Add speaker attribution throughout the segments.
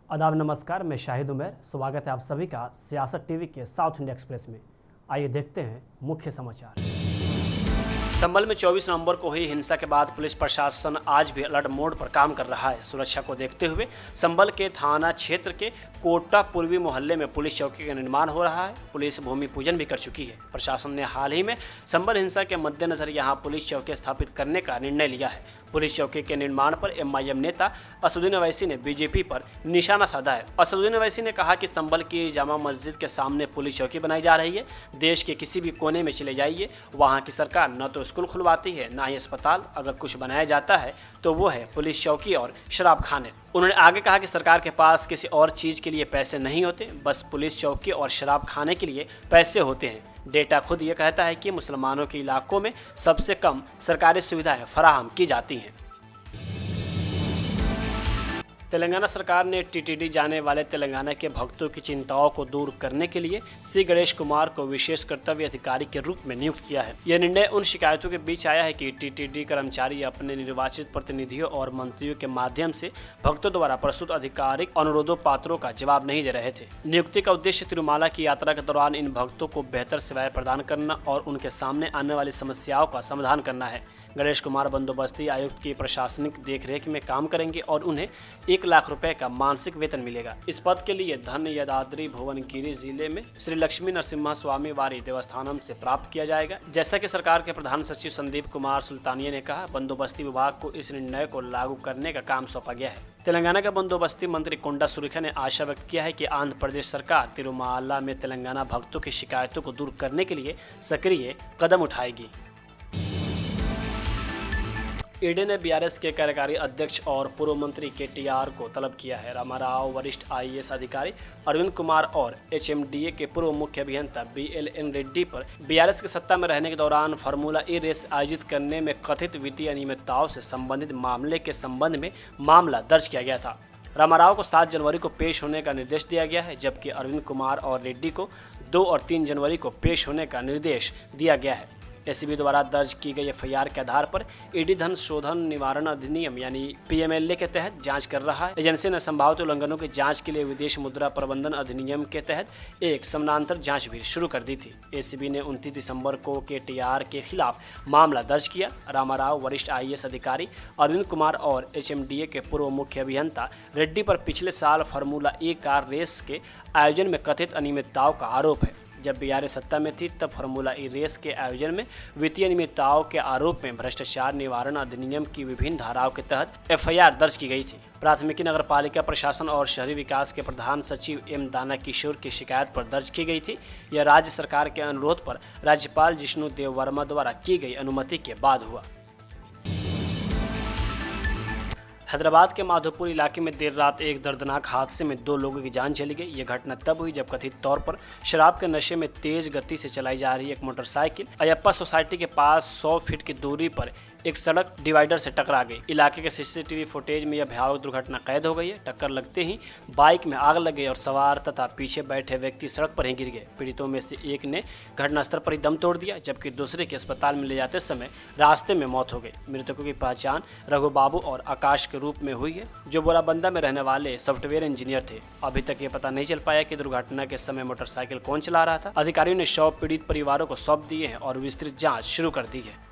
Speaker 1: आदाब नमस्कार, मैं शाहिद उमर। स्वागत है आप सभी का सियासत टीवी के साउथ इंडिया एक्सप्रेस में। आइए देखते हैं मुख्य समाचार। संभल में 24 नवंबर को हुई हिंसा के बाद पुलिस प्रशासन आज भी अलर्ट मोड पर काम कर रहा है। सुरक्षा को देखते हुए संभल के थाना क्षेत्र के कोटा पूर्वी मोहल्ले में पुलिस चौकी का निर्माण हो रहा है। पुलिस भूमि पूजन भी कर चुकी है। प्रशासन ने हाल ही में संभल हिंसा के मद्देनजर यहां पुलिस चौकी स्थापित करने का निर्णय लिया है। पुलिस चौकी के निर्माण पर एमआईएम नेता असदुद्दीन ओवैसी ने बीजेपी पर निशाना साधा है। असदुद्दीन ओवैसी ने कहा कि संभल की जामा मस्जिद के सामने पुलिस चौकी बनाई जा रही है। देश के किसी भी कोने में चले जाइए, वहां की सरकार न तो स्कूल खुलवाती है न ही अस्पताल। अगर कुछ बनाया जाता है तो वो है पुलिस चौकी और शराब खाने। उन्होंने आगे कहा कि सरकार के पास किसी और चीज़ के लिए पैसे नहीं होते, बस पुलिस चौकी और शराब खाने के लिए पैसे होते हैं। डेटा खुद ये कहता है कि मुसलमानों के इलाकों में सबसे कम सरकारी सुविधाएं फराहम की जाती हैं। तेलंगाना सरकार ने टीटीडी जाने वाले तेलंगाना के भक्तों की चिंताओं को दूर करने के लिए सी गणेश कुमार को विशेष कर्तव्य अधिकारी के रूप में नियुक्त किया है। यह निर्णय उन शिकायतों के बीच आया है कि टीटीडी कर्मचारी अपने निर्वाचित प्रतिनिधियों और मंत्रियों के माध्यम से भक्तों द्वारा प्रस्तुत आधिकारिक अनुरोधों पात्रों का जवाब नहीं दे रहे थे। नियुक्ति का उद्देश्य तिरुमाला की यात्रा के दौरान इन भक्तों को बेहतर सेवाएं प्रदान करना और उनके सामने आने वाली समस्याओं का समाधान करना है। गणेश कुमार बंदोबस्ती आयुक्त की प्रशासनिक देखरेख में काम करेंगे और उन्हें 1 लाख रुपए का मासिक वेतन मिलेगा। इस पद के लिए धन यादाद्री भुवनगिरी जिले में श्री लक्ष्मी नरसिम्हा स्वामी वारी देवस्थानम से प्राप्त किया जाएगा। जैसा कि सरकार के प्रधान सचिव संदीप कुमार सुल्तानिया ने कहा, बंदोबस्ती विभाग को इस निर्णय को लागू करने का काम सौंपा गया है। तेलंगाना के बंदोबस्ती मंत्री कोंडा सुरेखा ने आशा व्यक्त किया है कि आंध्र प्रदेश सरकार तिरुमाला में तेलंगाना भक्तों की शिकायतों को दूर करने के लिए सक्रिय कदम उठाएगी। ईडी ने बीआरएस के कार्यकारी अध्यक्ष और पूर्व मंत्री केटीआर को तलब किया है। रामाराव, वरिष्ठ आईएएस अधिकारी अरविंद कुमार और एचएमडीए के पूर्व मुख्य अभियंता बीएलएन रेड्डी पर बीआरएस की सत्ता में रहने के दौरान फार्मूला ई रेस आयोजित करने में कथित वित्तीय अनियमितताओं से संबंधित मामले के संबंध में मामला दर्ज किया गया था। रामाराव को 7 जनवरी को पेश होने का निर्देश दिया गया है, जबकि अरविंद कुमार और रेड्डी को 2 और 3 जनवरी को पेश होने का निर्देश दिया गया है। एसीबी द्वारा दर्ज की गई एफआईआर के आधार पर ईडी धन शोधन निवारण अधिनियम यानी पीएमएलए के तहत जांच कर रहा है। एजेंसी ने संभावित उल्लंघनों की जांच के लिए विदेश मुद्रा प्रबंधन अधिनियम के तहत एक समानांतर जांच भी शुरू कर दी थी। एसीबी ने 29 दिसंबर को केटीआर के खिलाफ मामला दर्ज किया। रामाराव, वरिष्ठ आईएएस अधिकारी अरविंद कुमार और एचएमडीए के पूर्व मुख्य अभियंता रेड्डी पर पिछले साल फार्मूला ई कार रेस के आयोजन में कथित अनियमितताओं का आरोप है। जब बीआरएस सत्ता में थी तब फार्मूला ई रेस के आयोजन में वित्तीय अनियमितताओं के आरोप में भ्रष्टाचार निवारण अधिनियम की विभिन्न धाराओं के तहत एफआईआर दर्ज की गई थी। प्राथमिकी नगरपालिका प्रशासन और शहरी विकास के प्रधान सचिव एम दाना किशोर की शिकायत पर दर्ज की गई थी। यह राज्य सरकार के अनुरोध पर राज्यपाल जिष्णु देव वर्मा द्वारा की गई अनुमति के बाद हुआ। हैदराबाद के माधोपुर इलाके में देर रात एक दर्दनाक हादसे में 2 लोगों की जान चली गई। यह घटना तब हुई जब कथित तौर पर शराब के नशे में तेज गति से चलाई जा रही एक मोटरसाइकिल अयप्पा सोसाइटी के पास 100 फीट की दूरी पर एक सड़क डिवाइडर से टकरा गई। इलाके के सीसीटीवी फुटेज में यह भयावह दुर्घटना कैद हो गई है। टक्कर लगते ही बाइक में आग लग गई और सवार तथा पीछे बैठे व्यक्ति सड़क पर ही गिर गए। पीड़ितों में से एक ने घटनास्थल पर ही दम तोड़ दिया, जबकि दूसरे की अस्पताल में ले जाते समय रास्ते में मौत हो गई। मृतकों की पहचान रघु बाबू और आकाश के रूप में हुई है, जो बोराबंदा में रहने वाले सॉफ्टवेयर इंजीनियर थे। अभी तक ये पता नहीं चल पाया कि दुर्घटना के समय मोटरसाइकिल कौन चला रहा था। अधिकारियों ने शव पीड़ित परिवारों को सौंप दिए हैं और विस्तृत जाँच शुरू कर दी है।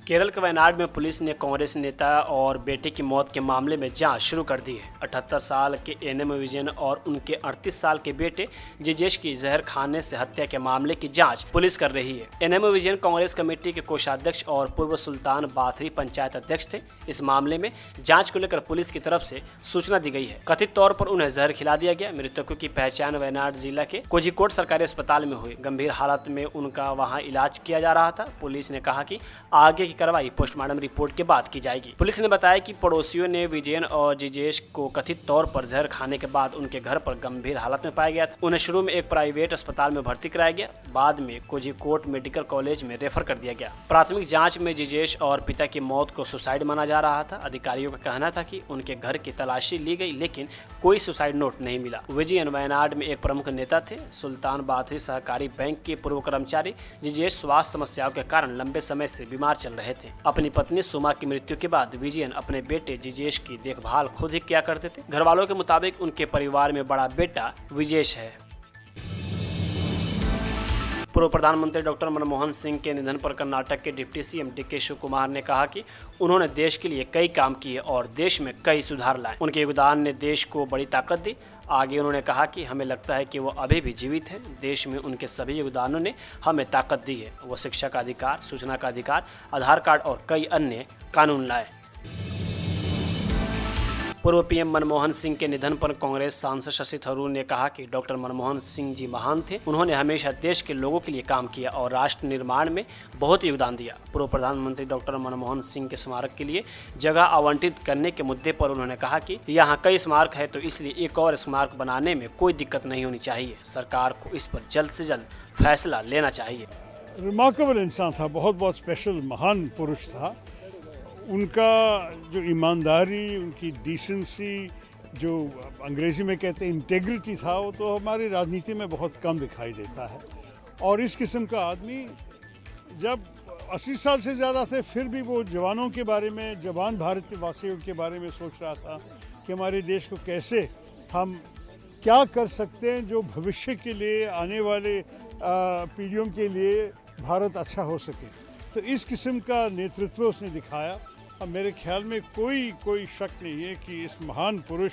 Speaker 1: केरल के वायनाड में पुलिस ने कांग्रेस नेता और बेटे की मौत के मामले में जांच शुरू कर दी है। 78 साल के एनएम विजयन और उनके 38 साल के बेटे जिजेश की जहर खाने से हत्या के मामले की जांच पुलिस कर रही है। एनएम विजयन कांग्रेस कमेटी के कोषाध्यक्ष और पूर्व सुल्तान बाथरी पंचायत अध्यक्ष थे। इस मामले में जांच को लेकर पुलिस की तरफ से सूचना दी गई है। कथित तौर पर उन्हें जहर खिला दिया गया। मृतकों की पहचान वायनाड जिला के कोझिकोड सरकारी अस्पताल में हुई। गंभीर हालत में उनका वहाँ इलाज किया जा रहा था। पुलिस ने कहा कि आगे की कार्रवाई पोस्टमार्टम रिपोर्ट के बाद की जाएगी। पुलिस ने बताया कि पड़ोसियों ने विजयन और जिजेश को कथित तौर पर जहर खाने के बाद उनके घर पर गंभीर हालत में पाया गया था। उन्हें शुरू में एक प्राइवेट अस्पताल में भर्ती कराया गया, बाद में कोझिकोड मेडिकल कॉलेज में रेफर कर दिया गया। प्राथमिक जांच में जिजेश और पिता की मौत को सुसाइड माना जा रहा था। अधिकारियों का कहना था कि उनके घर की तलाशी ली गई, लेकिन कोई सुसाइड नोट नहीं मिला। विजयन वायनाड में एक प्रमुख नेता थे। सुल्तान बाथरी सहकारी बैंक के पूर्व कर्मचारी जिजेश स्वास्थ्य समस्याओं के कारण लंबे समय से बीमार चल रहे रहे थे। अपनी पत्नी सुमा की मृत्यु के बाद विजयन अपने बेटे जिजेश की देखभाल खुद ही किया करते थे। घर वालों के मुताबिक उनके परिवार में बड़ा बेटा विजेश है। पूर्व प्रधानमंत्री डॉक्टर मनमोहन सिंह के निधन पर कर्नाटक के डिप्टी सीएम डीके शिवकुमार ने कहा कि उन्होंने देश के लिए कई काम किए और देश में कई सुधार लाए। उनके योगदान ने देश को बड़ी ताकत दी। आगे उन्होंने कहा कि हमें लगता है कि वो अभी भी जीवित हैं। देश में उनके सभी योगदानों ने हमें ताकत दी है। वो शिक्षा का अधिकार, सूचना का अधिकार, आधार कार्ड और कई अन्य कानून लाए। पूर्व पीएम मनमोहन सिंह के निधन पर कांग्रेस सांसद शशि थरूर ने कहा कि डॉक्टर मनमोहन सिंह जी महान थे। उन्होंने हमेशा देश के लोगों के लिए काम किया और राष्ट्र निर्माण में बहुत योगदान दिया। पूर्व प्रधानमंत्री डॉक्टर मनमोहन सिंह के स्मारक के लिए जगह आवंटित करने के मुद्दे पर उन्होंने कहा कि यहाँ कई स्मारक है, तो इसलिए एक और स्मारक बनाने में कोई दिक्कत नहीं होनी चाहिए। सरकार को इस पर जल्द से जल्द फैसला लेना चाहिए।
Speaker 2: रिमार्केबल इंसान था, बहुत स्पेशल महान पुरुष था। उनका जो ईमानदारी, उनकी डिसेंसी, जो अंग्रेज़ी में कहते हैं इंटेग्रिटी था, वो तो हमारी राजनीति में बहुत कम दिखाई देता है। और इस किस्म का आदमी जब 80 साल से ज़्यादा थे, फिर भी वो जवानों के बारे में, जवान भारतवासियों के बारे में सोच रहा था कि हमारे देश को कैसे हम क्या कर सकते हैं जो भविष्य के लिए, आने वाले पीढ़ियों के लिए भारत अच्छा हो सके। तो इस किस्म का नेतृत्व उसने दिखाया और मेरे ख्याल में कोई शक नहीं है कि इस महान पुरुष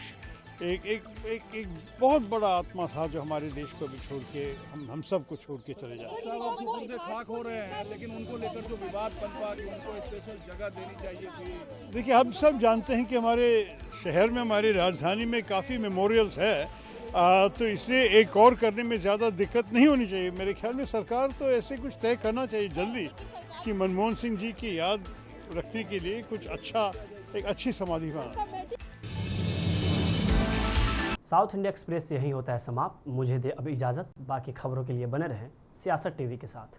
Speaker 2: एक बहुत बड़ा आत्मा था जो हमारे देश को भी छोड़ के हम सबको छोड़ के चले जाए।
Speaker 3: खाक हो रहे हैं, लेकिन उनको लेकर जो विवाद बनता है, उनको स्पेशल जगह देनी चाहिए थी।
Speaker 2: देखिए, हम सब जानते हैं कि हमारे शहर में, हमारी राजधानी में काफ़ी मेमोरियल्स है, तो इसलिए एक और करने में ज़्यादा दिक्कत नहीं होनी चाहिए। मेरे ख्याल में सरकार तो ऐसे कुछ तय करना चाहिए जल्दी कि मनमोहन सिंह जी की याद रखने के लिए कुछ अच्छा, एक अच्छी समाधि बना।
Speaker 1: साउथ इंडिया एक्सप्रेस यही होता है समाप्त। मुझे दे अब इजाज़त। बाकी खबरों के लिए बने रहें सियासत टीवी के साथ।